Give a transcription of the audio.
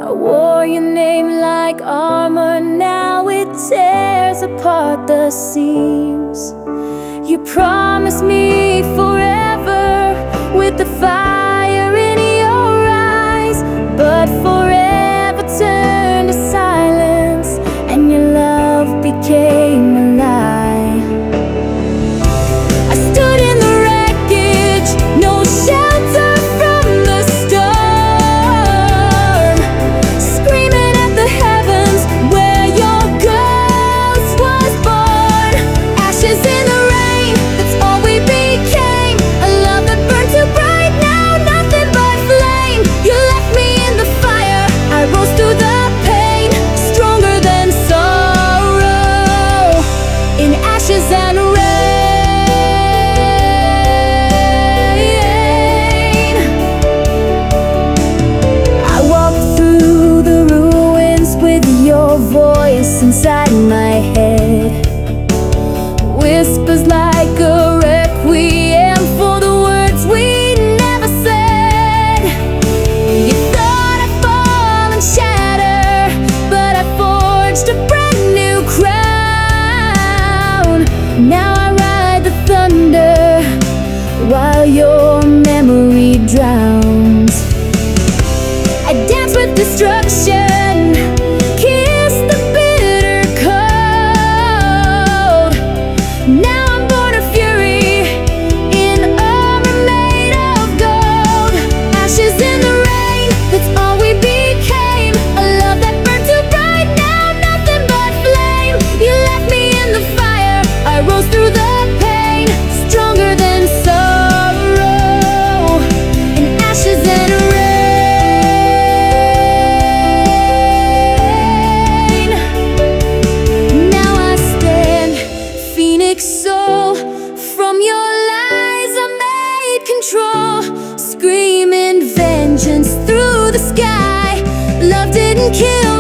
I wore your name like armor, now it tears apart the seams. You promised me forever with the fire in your eyes, but forever turned to silence and your love became a lie. I stood in the wreckage, no shelter from the storm, screaming at the heavens where your ghost was born. Ashes in the rain, that's all we became. A love that burned too bright, now nothing but flame. You left me in the fire, I rose through the pain, stronger than sorrow, in ashes and rain. I walked through the ruins with your voice inside my head, whispers like a requiem for the words we never said. You thought I'd fall and shatter, but I forged a brand new crown. Now I ride the thunder while your memory drowns. I dance with destruction, kiss the bitter cold. Now I'm born of fury in armor made of gold. Ashes in the rain, that's all we became. A love that burned too bright, now nothing but flame. You left me in the fire, I rose through the pain, stronger than sorrow, in ashes and rain. Now I stand, phoenix soul, from your lies I made control, screaming vengeance through the sky. Love didn't kill